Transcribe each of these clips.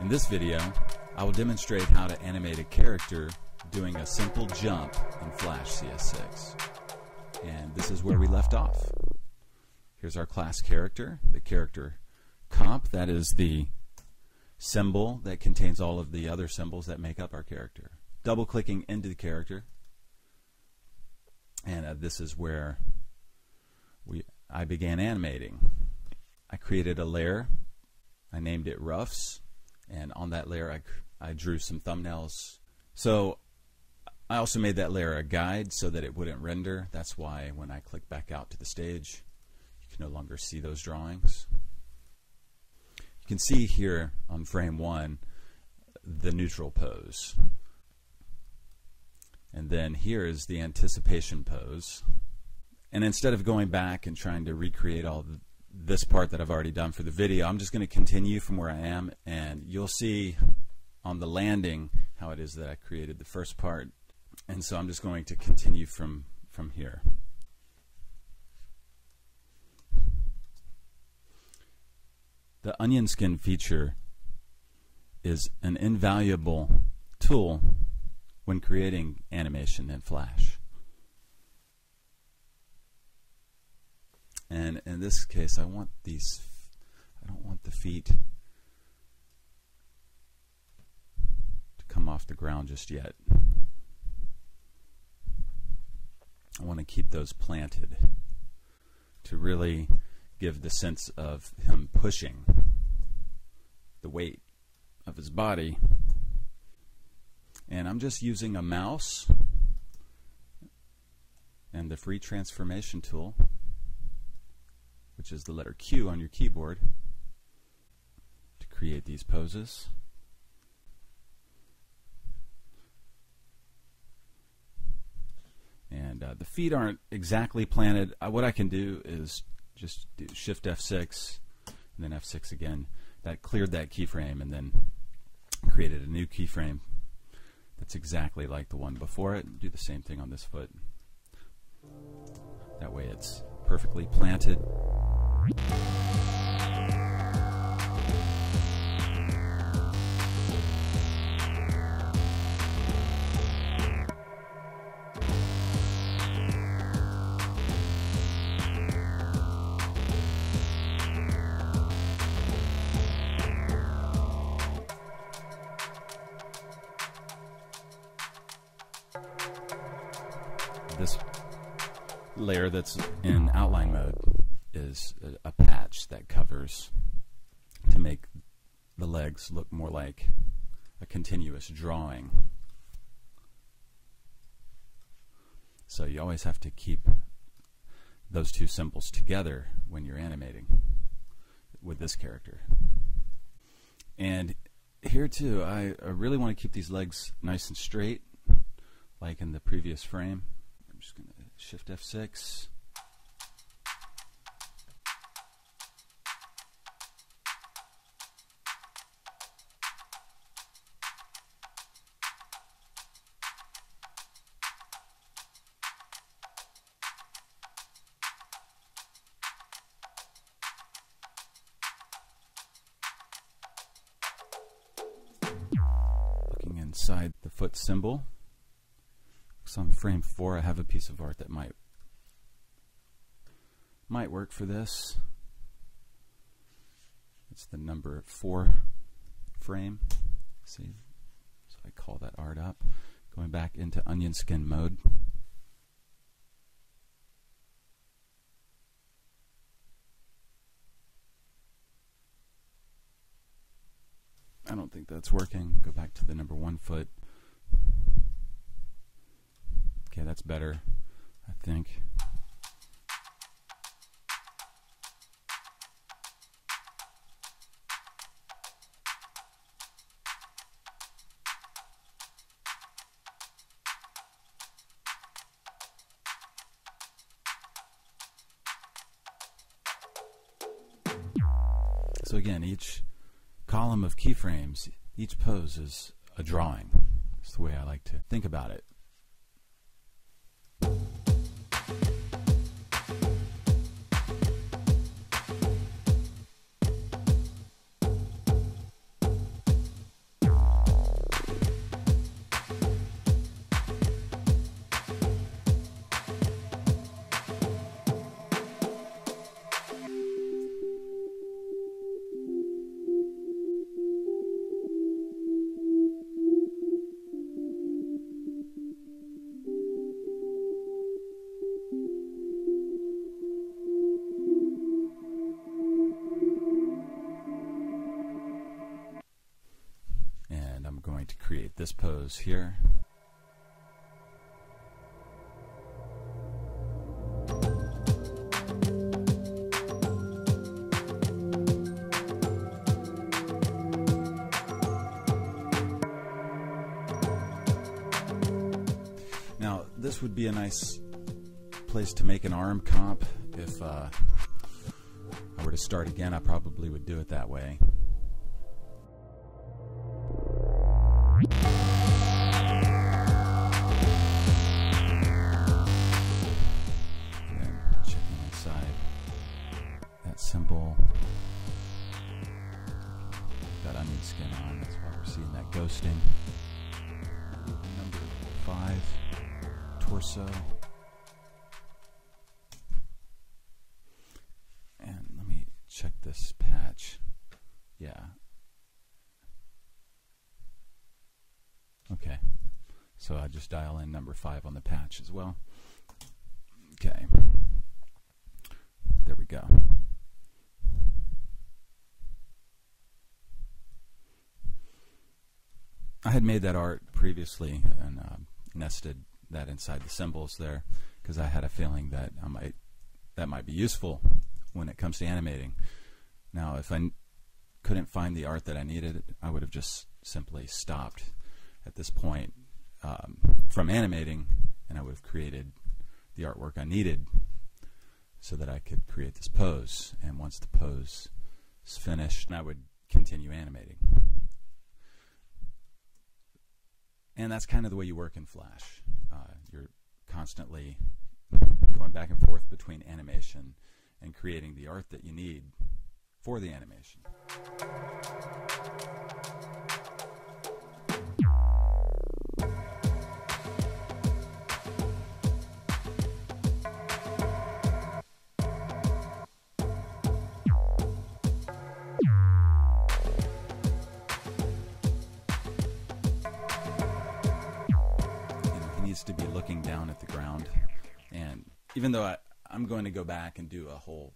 In this video, I will demonstrate how to animate a character doing a simple jump in Flash CS6. And this is where we left off. Here's our class character, the character comp, that is the symbol that contains all of the other symbols that make up our character. Double-clicking into the character, and this is where I began animating. I created a layer, I named it Roughs, and on that layer I drew some thumbnails. So I also made that layer a guide so that it wouldn't render. That's why when I click back out to the stage, you can no longer see those drawings. You can see here on frame 1 the neutral pose. And then here is the anticipation pose. And instead of going back and trying to recreate all this part that I've already done for the video, I'm just going to continue from where I am, and you'll see on the landing how it is that I created the first part. And so I'm just going to continue from here. The onion skin feature is an invaluable tool when creating animation in Flash. And in this case, I don't want the feet to come off the ground just yet. I want to keep those planted to really give the sense of him pushing the weight of his body. And I'm just using a mouse and the free transformation tool, which is the letter Q on your keyboard, to create these poses. And the feet aren't exactly planted. What I can do is just do Shift F6 and then F6 again. That cleared that keyframe and then created a new keyframe that's exactly like the one before it. Do the same thing on this foot. That way it's perfectly planted. This layer that's in outline mode is a patch that covers to make the legs look more like a continuous drawing. So you always have to keep those two symbols together when you're animating with this character. And here too, I really want to keep these legs nice and straight, like in the previous frame. I'm just going to Shift F6. Looking inside the foot symbol. So on frame 4, I have a piece of art that might work for this. It's the number 4 frame. See, so I call that art up. Going back into onion skin mode. I don't think that's working. Go back to the number 1 foot. Okay, that's better, I think. So again, each column of keyframes, each pose is a drawing. That's the way I like to think about it. create this pose here. Now, this would be a nice place to make an arm comp. If I were to start again, I probably would do it that way. Then checking inside that symbol. Got onion skin on, that's why we're seeing that ghosting. Number 5, torso. And let me check this patch. Yeah. Okay. So I just dial in number 5 on the patch as well. Okay. There we go. I had made that art previously and nested that inside the symbols there because I had a feeling that that might be useful when it comes to animating. Now, if I couldn't find the art that I needed, I would have just simply stopped at this point from animating, and I would have created the artwork I needed so that I could create this pose. And once the pose is finished, I would continue animating. And that's kind of the way you work in Flash. You're constantly going back and forth between animation and creating the art that you need for the animation. To be looking down at the ground, and even though I'm going to go back and do a whole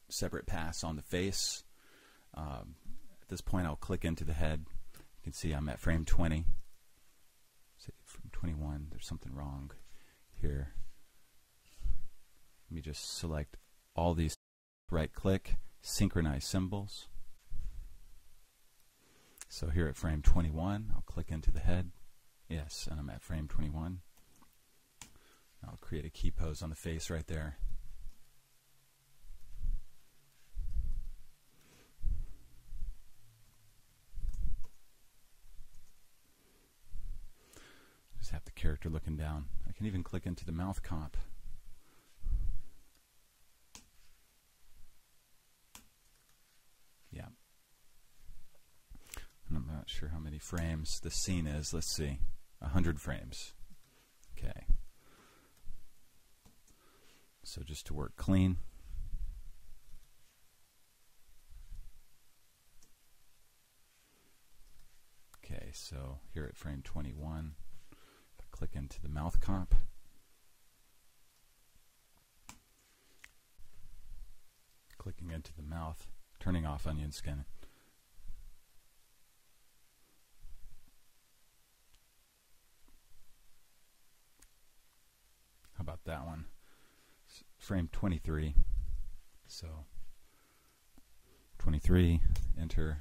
separate pass on the face, at this point I'll click into the head. You can see I'm at frame 20. Say frame 21, there's something wrong here. Let me just select all these, right click, synchronize symbols. So here at frame 21, I'll click into the head. Yes, and I'm at frame 21. I'll create a key pose on the face right there. Just have the character looking down. I can even click into the mouth comp. Yeah. And I'm not sure how many frames the scene is. Let's see. 100 frames. Okay. So just to work clean. Okay, so here at frame 21, if I click into the mouth comp, clicking into the mouth, turning off onion skin. How about that one? Frame 23. So 23, enter.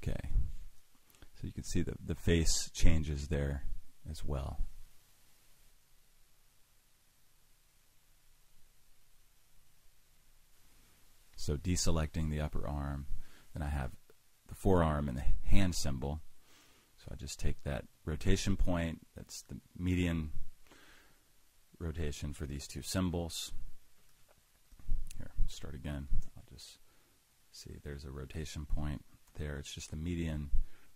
Okay. So you can see the face changes there as well. So deselecting the upper arm, then I have the forearm and the hand symbol. So I just take that rotation point, that's the median rotation for these two symbols. Here, start again. I'll just see there's a rotation point there. It's just the median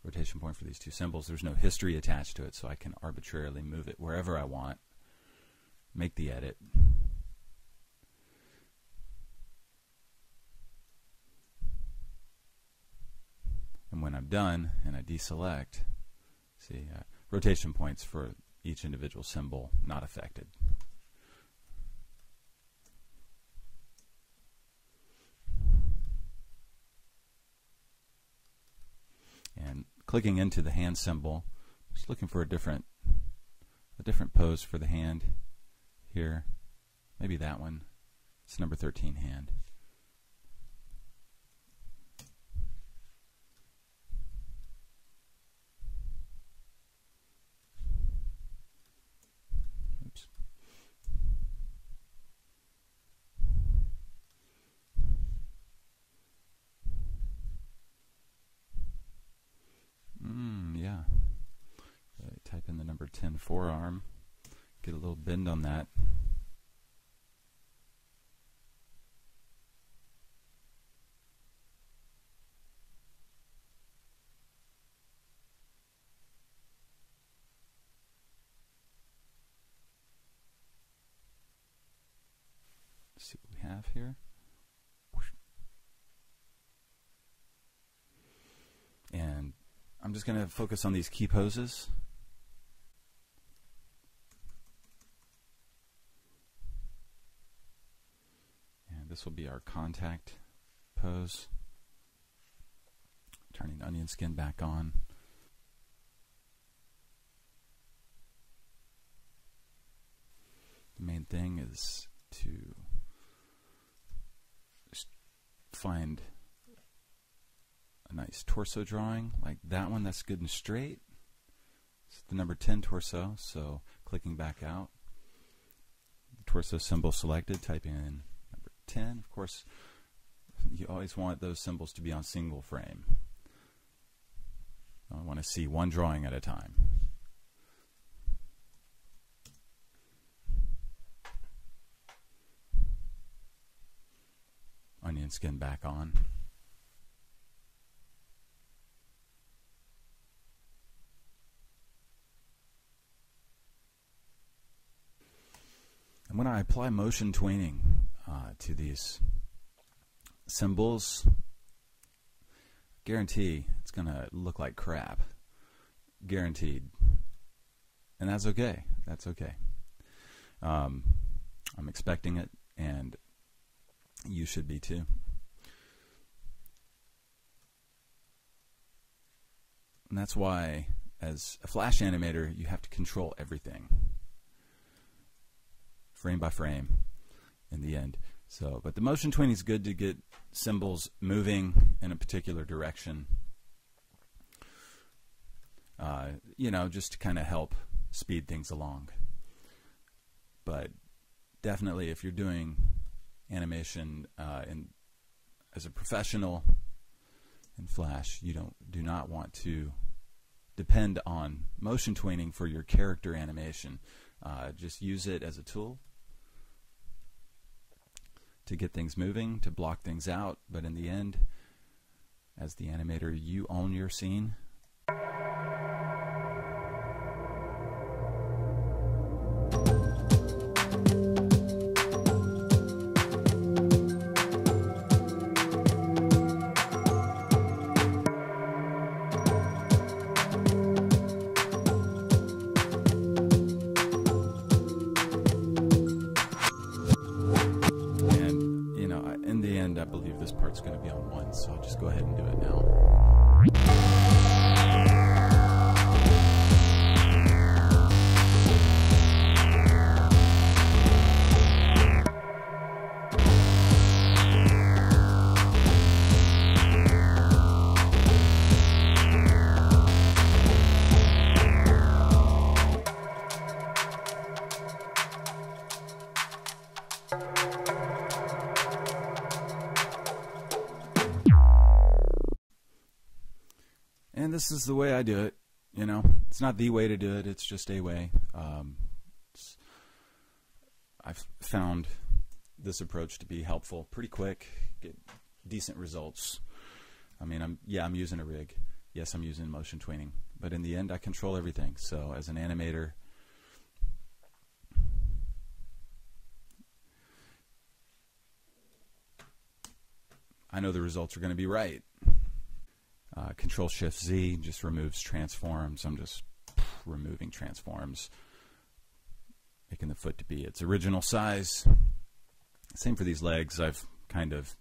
rotation point for these two symbols. There's no history attached to it, so I can arbitrarily move it wherever I want, make the edit. And when I'm done and I deselect, see, rotation points for each individual symbol not affected. And clicking into the hand symbol, just looking for a different pose for the hand here. Maybe that one. It's number 13 hand. Oops. Yeah. Type in the number 10 forearm. Get a little bend on that. Let's see what we have here. And I'm just going to focus on these key poses. And this will be our contact pose. Turning the onion skin back on. The main thing is to just find a nice torso drawing like that one. That's good and straight. It's the number 10 torso, so clicking back out, the torso symbol selected, typing in number 10. Of course, you always want those symbols to be on single frame. I want to see one drawing at a time. Onion skin back on. And when I apply motion tweening to these symbols, guarantee it's going to look like crap. Guaranteed. And that's okay. That's okay. I'm expecting it, and you should be too. And that's why, as a Flash animator, you have to control everything, frame by frame, in the end. So, but the motion tweening is good to get symbols moving in a particular direction. You know, just to kind of help speed things along. But definitely, if you're doing animation as a professional in Flash, you do not want to depend on motion tweening for your character animation. Just use it as a tool to get things moving, to block things out, but in the end, as the animator, you own your scene. I believe this part's going to be on 1, so I'll just go ahead and do it now. And this is the way I do it, you know. It's not the way to do it, it's just a way. I've found this approach to be helpful, pretty quick, get decent results. I mean, I'm using a rig. Yes, I'm using motion tweening. But in the end, I control everything. So as an animator, I know the results are going to be right. Control-Shift-Z just removes transforms. I'm just removing transforms, making the foot to be its original size. Same for these legs. I've kind of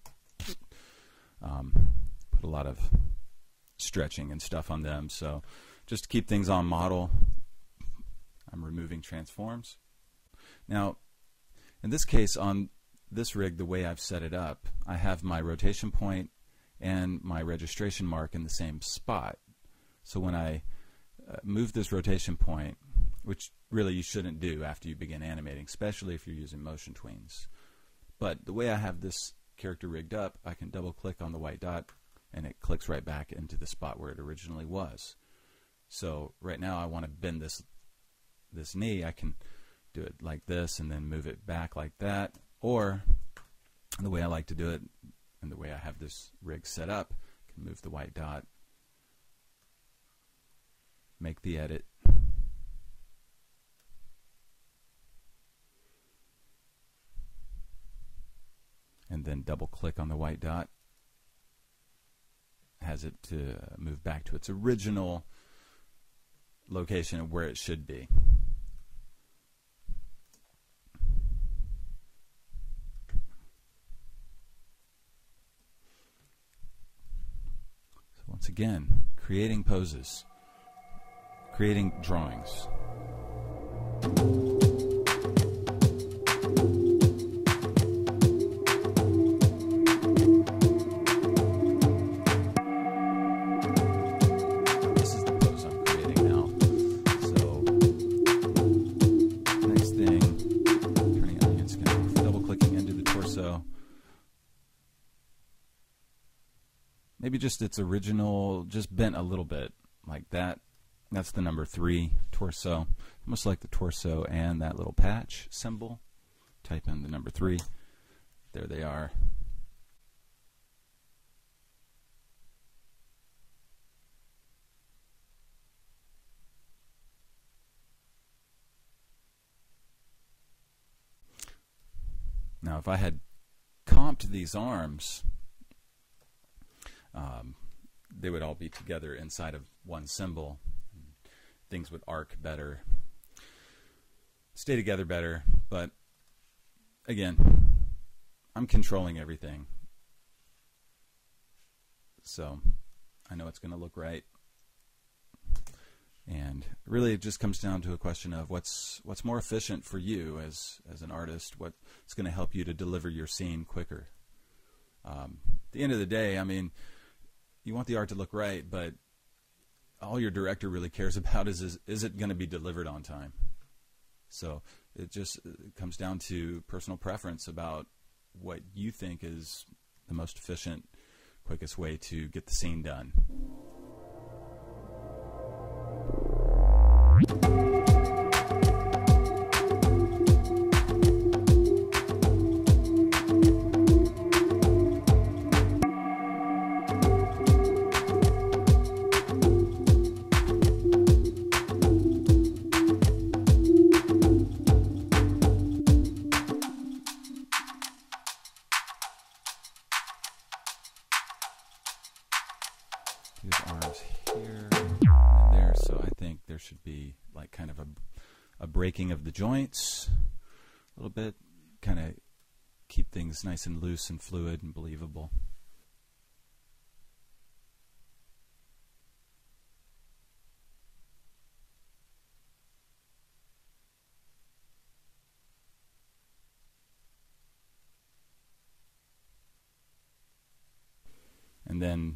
put a lot of stretching and stuff on them, so just to keep things on model, I'm removing transforms. Now, in this case, on this rig, the way I've set it up, I have my rotation point and my registration mark in the same spot. So when I move this rotation point, which really you shouldn't do after you begin animating, especially if you're using motion tweens. But the way I have this character rigged up, I can double click on the white dot and it clicks right back into the spot where it originally was. So right now I want to bend this knee. I can do it like this and then move it back like that, or the way I like to do it and the way I have this rig set up, I can move the white dot, make the edit, and then double click on the white dot, has it to move back to its original location of where it should be. So once again, creating poses, creating drawings. Maybe just its original, just bent a little bit, like that. That's the number 3 torso. Almost like the torso and that little patch symbol. Type in the number 3. There they are. Now, if I had comped these arms, they would all be together inside of one symbol. Things would arc better, stay together better, but again, I'm controlling everything, so I know it's going to look right. And really it just comes down to a question of what's more efficient for you as an artist, what's going to help you to deliver your scene quicker. At the end of the day, I mean, you want the art to look right, but all your director really cares about is it going to be delivered on time? So it comes down to personal preference about what you think is the most efficient, quickest way to get the scene done. His arms here and there, so I think there should be like kind of a breaking of the joints a little bit, kind of keep things nice and loose and fluid and believable. And then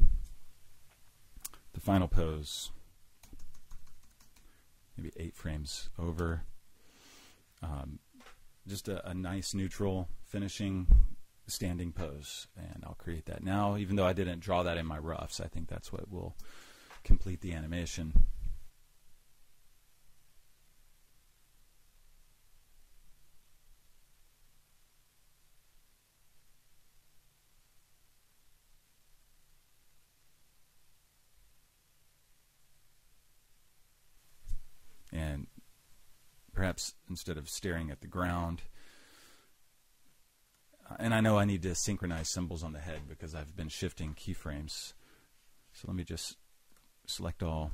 the final pose, maybe 8 frames over, just a nice neutral finishing standing pose, and I'll create that now. Even though I didn't draw that in my roughs, I think that's what will complete the animation. And perhaps instead of staring at the ground, and I know I need to synchronize symbols on the head because I've been shifting keyframes. So let me just select all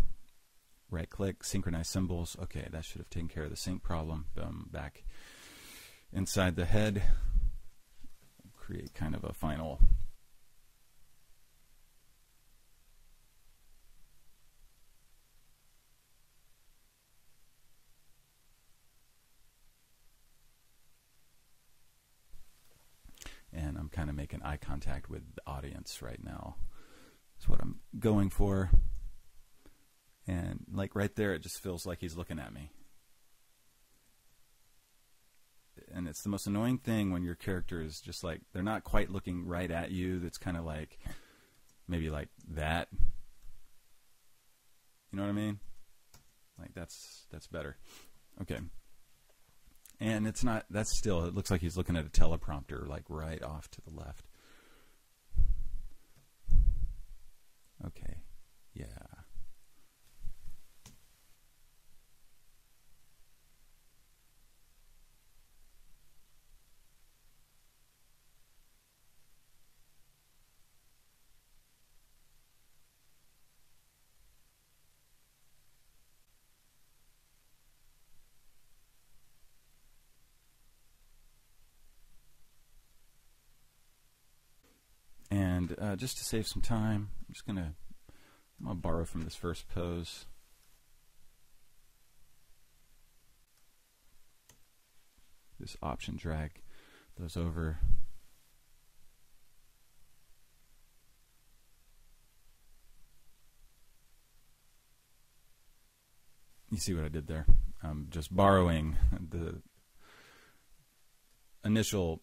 right click, synchronize symbols. Okay, that should have taken care of the sync problem. Boom, back inside the head. Create kind of a final and I'm kind of making eye contact with the audience right now. That's what I'm going for. And like right there, it just feels like he's looking at me. And it's the most annoying thing when your character is just like, they're not quite looking right at you. That's kind of like, maybe like that. You know what I mean? Like that's better. Okay. And it's not, that's still, it looks like he's looking at a teleprompter, like right off to the left. Okay, yeah. And just to save some time, I'm gonna borrow from this first pose. This option, drag those over. You see what I did there? I'm just borrowing the initial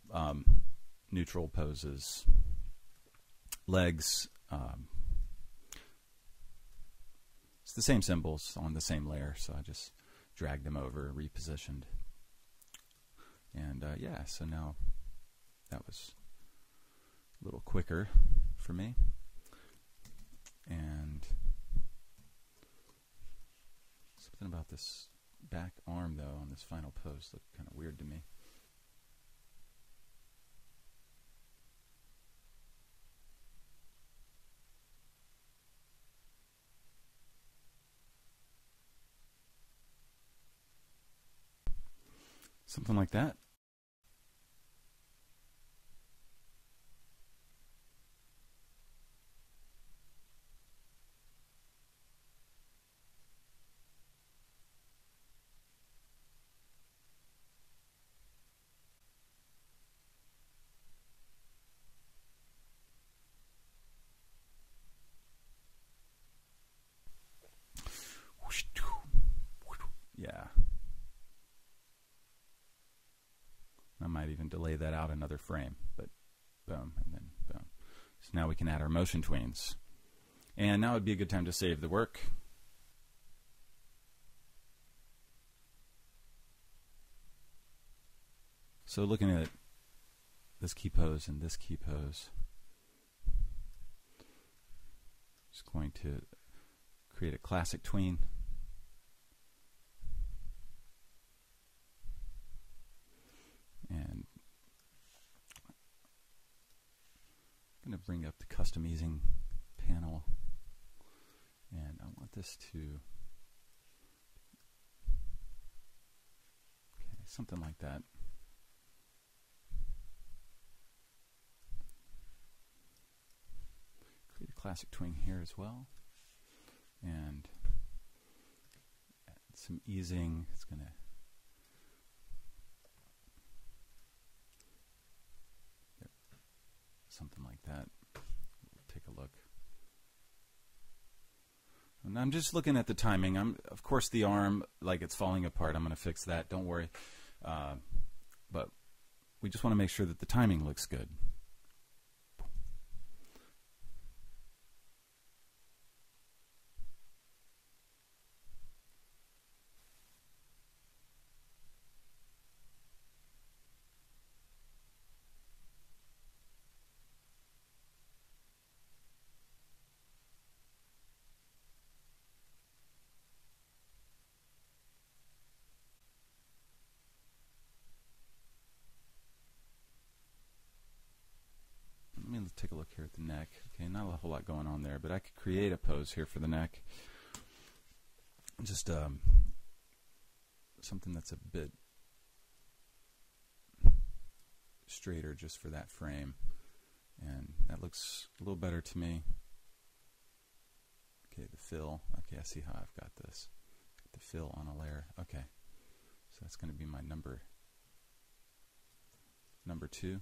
neutral poses. Legs, it's the same symbols on the same layer, so I just dragged them over, repositioned. And yeah, so now that was a little quicker for me. And something about this back arm, though, on this final pose looked kind of weird to me. Something like that. Yeah. I might even delay that out another frame, but boom, and then boom. So now we can add our motion tweens. And now would be a good time to save the work. So looking at this key pose and this key pose, just going to create a classic tween. And I'm going to bring up the custom easing panel, and I want this to, okay, something like that. Create a classic tween here as well, and add some easing. It's going to something like that. We'll take a look. And I'm just looking at the timing. Of course, the arm, like it's falling apart. I'm going to fix that. Don't worry. But we just want to make sure that the timing looks good. Let's take a look here at the neck. Okay, not a whole lot going on there, but I could create a pose here for the neck. just something that's a bit straighter just for that frame, and that looks a little better to me. Okay, the fill. Okay, I see how I've got this. Got the fill on a layer. Okay, so that's going to be my number 2.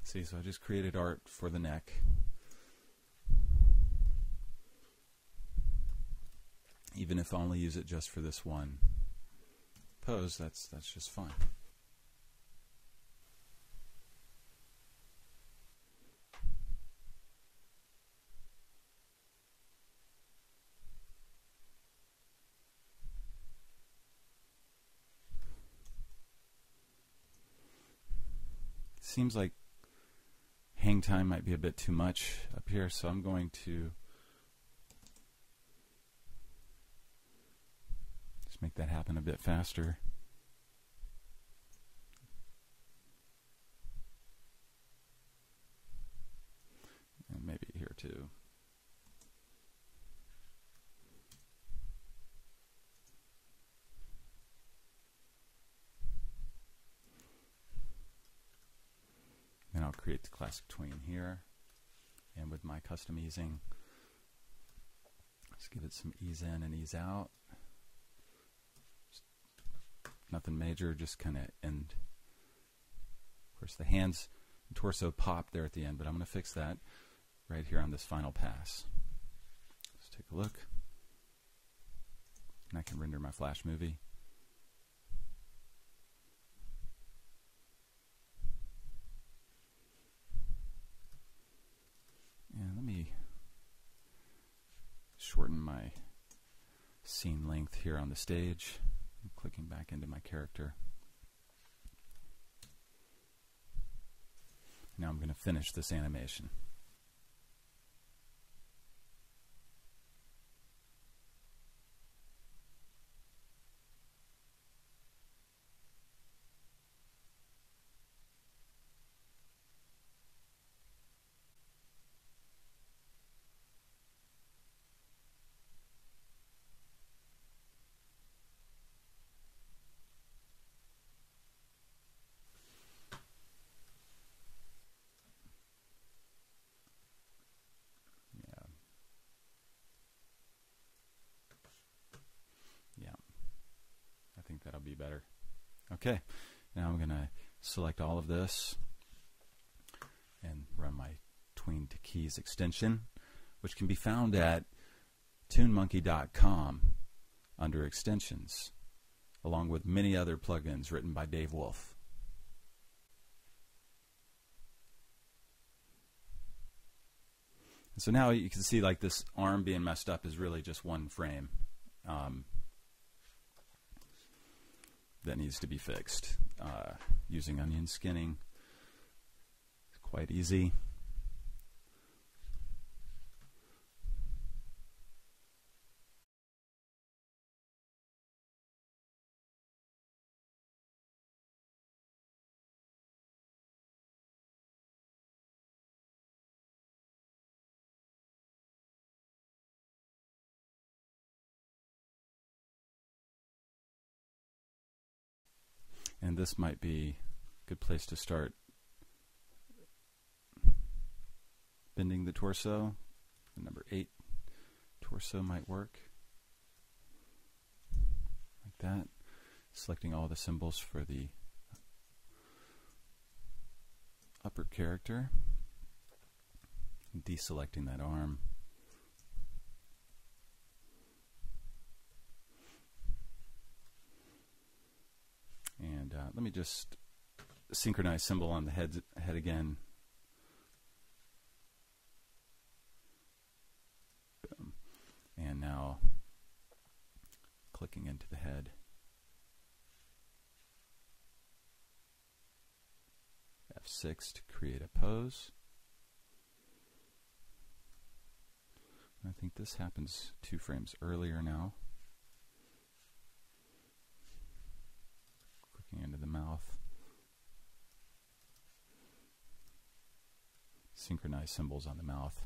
See, so I just created art for the neck. Even if I only use it just for this one pose, that's just fine. Seems like hang time might be a bit too much up here, so I'm going to just make that happen a bit faster. And maybe here too. Then I'll create the classic tween here, and with my custom easing, let's give it some ease in and ease out. Just nothing major, just kind of end. Of course, the hands and torso pop there at the end, but I'm going to fix that right here on this final pass. Let's take a look, and I can render my Flash movie. And let me shorten my scene length here on the stage. I'm clicking back into my character. Now I'm going to finish this animation. I think that'll be better. Okay, now I'm going to select all of this and run my Tween to Keys extension, which can be found at tunemonkey.com under extensions, along with many other plugins written by Dave Wolf. And so now you can see like this arm being messed up is really just one frame. That needs to be fixed. Using onion skinning, it's quite easy. And this might be a good place to start bending the torso. The number 8 torso might work. Like that. Selecting all the symbols for the upper character. Deselecting that arm. And let me just synchronize symbol on the head again. Boom. And now clicking into the head. F6 to create a pose. I think this happens 2 frames earlier now. synchronize symbols on the mouth.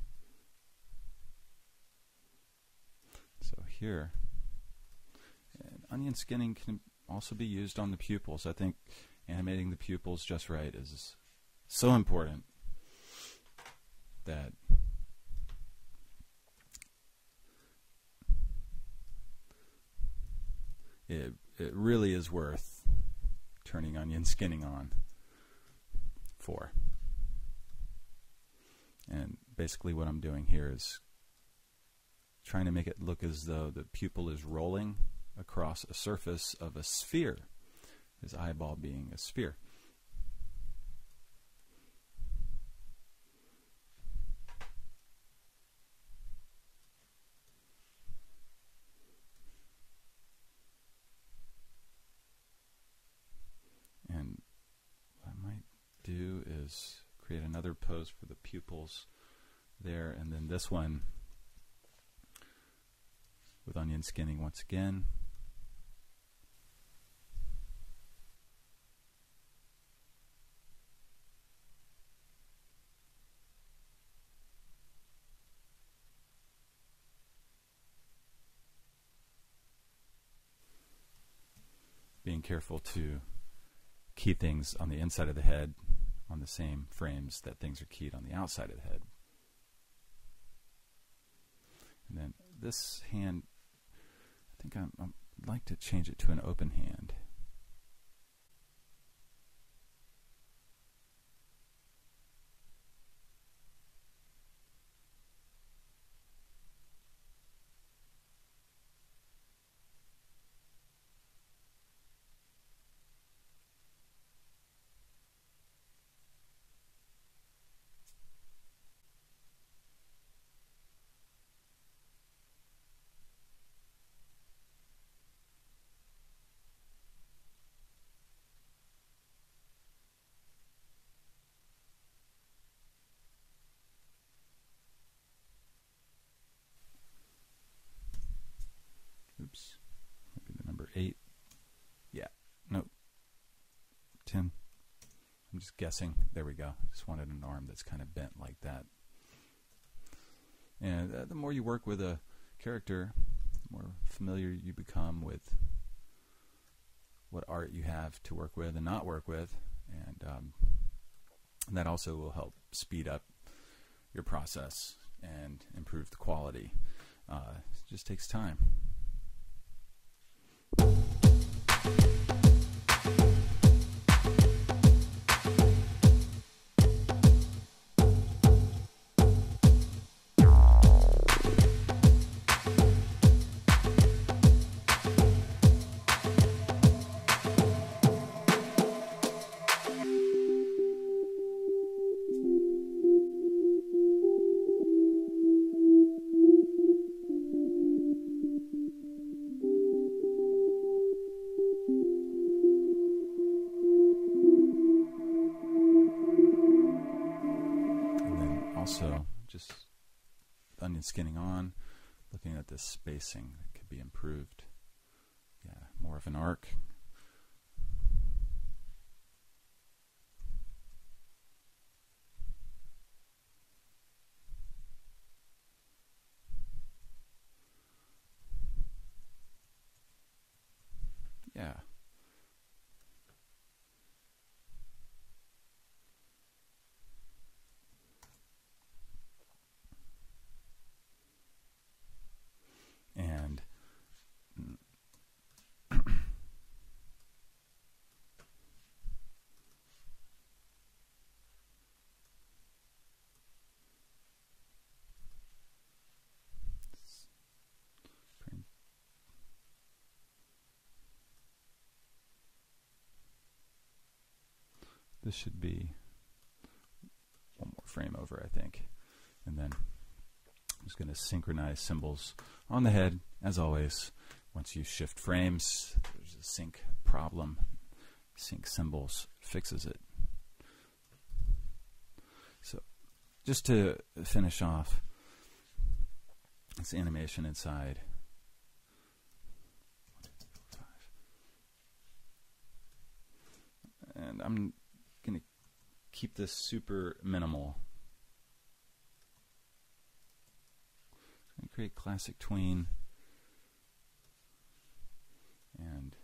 So here, and onion skinning can also be used on the pupils. I think animating the pupils just right is so important that it really is worth turning onion skinning on for. And basically what I'm doing here is trying to make it look as though the pupil is rolling across a surface of a sphere, his eyeball being a sphere. And what I might do is create another pose for the pupils there, and then this one with onion skinning once again. Being careful to key things on the inside of the head on the same frames that things are keyed on the outside of the head. And then this hand, I think I'd like to change it to an open hand. Oops, maybe the number 8. Yeah, nope, 10. I'm just guessing. There we go. Just wanted an arm that's kind of bent like that. And the more you work with a character, the more familiar you become with what art you have to work with and not work with, and that also will help speed up your process and improve the quality. It just takes time. So just onion skinning on, looking at this spacing that could be improved. Yeah, more of an arc. Yeah. And this should be one more frame over, I think. And then I'm just going to synchronize symbols on the head, as always. Once you shift frames, there's a sync problem. Sync symbols fixes it. So just to finish off this animation inside. And I'm going to keep this super minimal create classic tween, and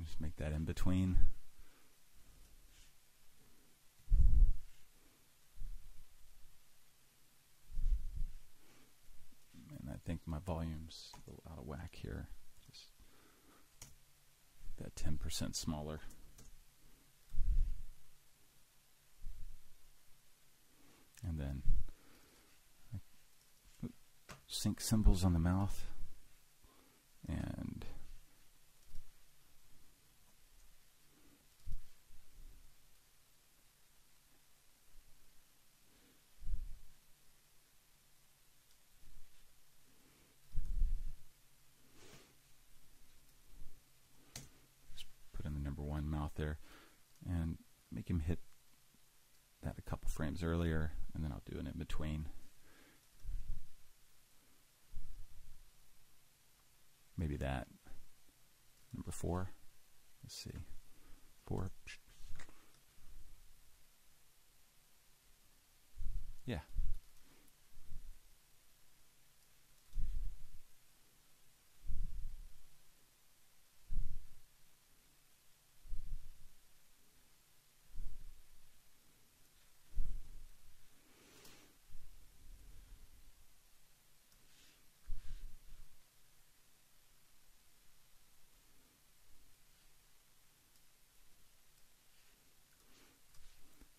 just make that in between. And I think my volume's a little out of whack here. Just that 10% smaller. And then sync symbols on the mouth, and just put in the number 1 mouth there and make him hit that a couple frames earlier, and then I'll do an in between. Maybe that. Number 4. Let's see. 4. Yeah.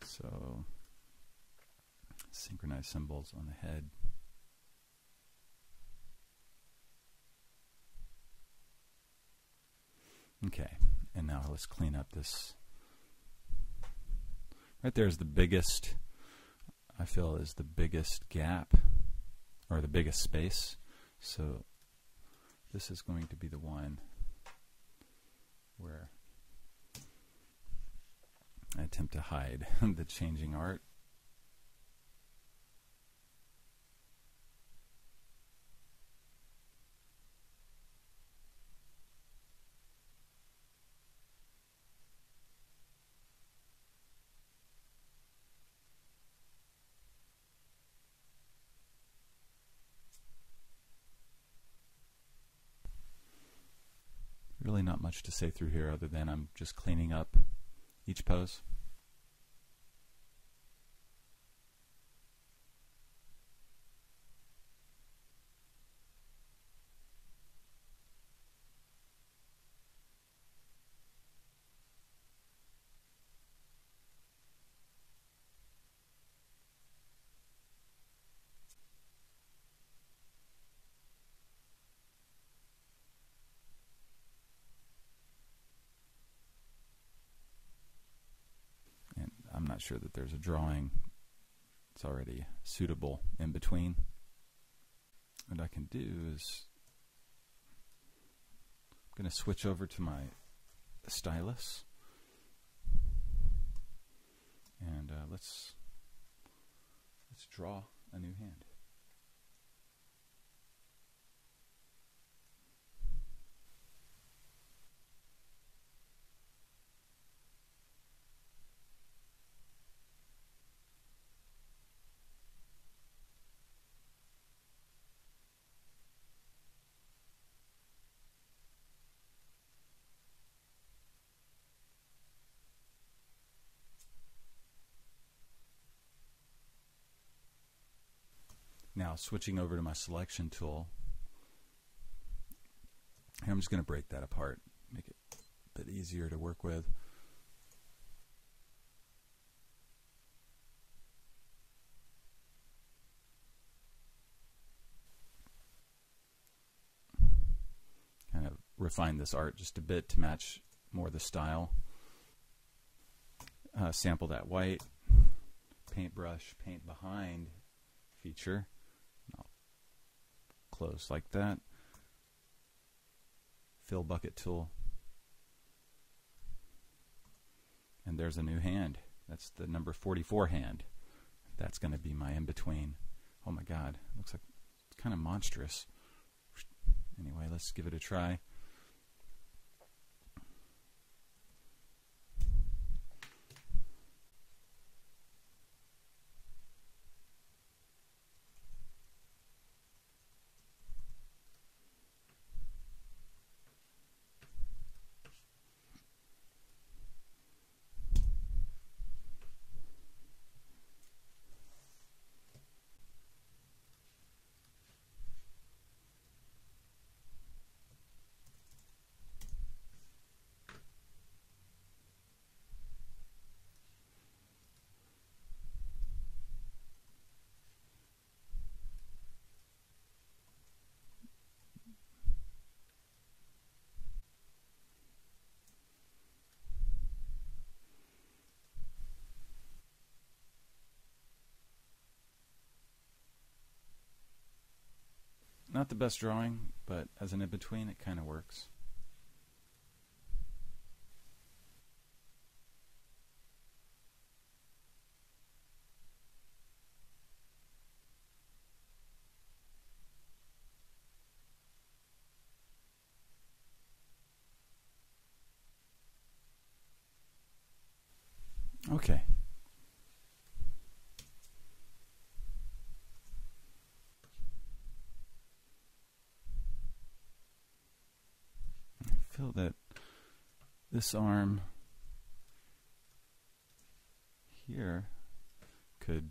So, synchronize symbols on the head. Okay, and now let's clean up this. Right there is the biggest, I feel, is the biggest gap, or the biggest space. So this is going to be the one where I attempt to hide the changing art. Really not much to say through here other than I'm just cleaning up each pose. I'm not sure that there's a drawing that's already suitable in between. What I can do is I'm going to switch over to my stylus, and let's draw a new hand. Now switching over to my selection tool, here I'm just going to break that apart, make it a bit easier to work with. Kind of refine this art just a bit to match more the style. Sample that white, paintbrush, paint behind feature. I'll close like that. Fill bucket tool. And there's a new hand. That's the number 44 hand. That's going to be my in-between. Oh my God, looks like it's kind of monstrous. Anyway, let's give it a try. Not the best drawing, but as an in-between, it kind of works. Okay. I feel that this arm here could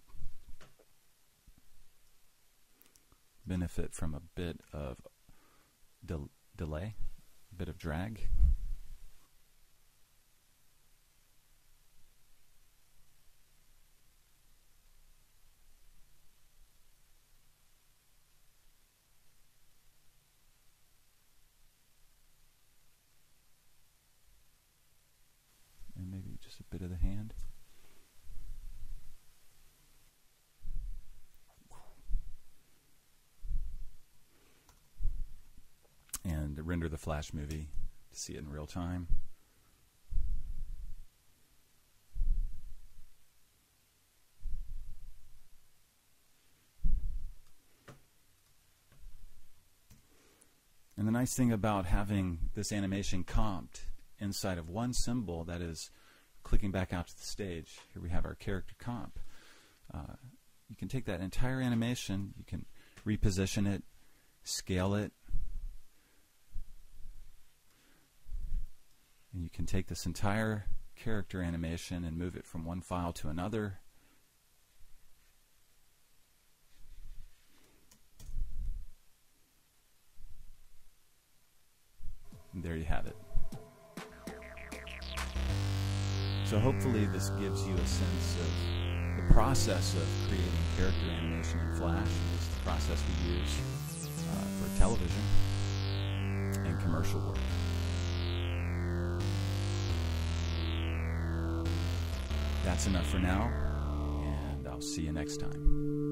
benefit from a bit of delay, a bit of drag. And maybe just a bit of the hand. And render the Flash movie to see it in real time. And the nice thing about having this animation comped inside of one symbol, that is clicking back out to the stage, here we have our character comp. You can take that entire animation, you can reposition it, scale it, and you can take this entire character animation and move it from one file to another. And there you have it. So hopefully this gives you a sense of the process of creating character animation in Flash. It's the process we use for television and commercial work. That's enough for now, and I'll see you next time.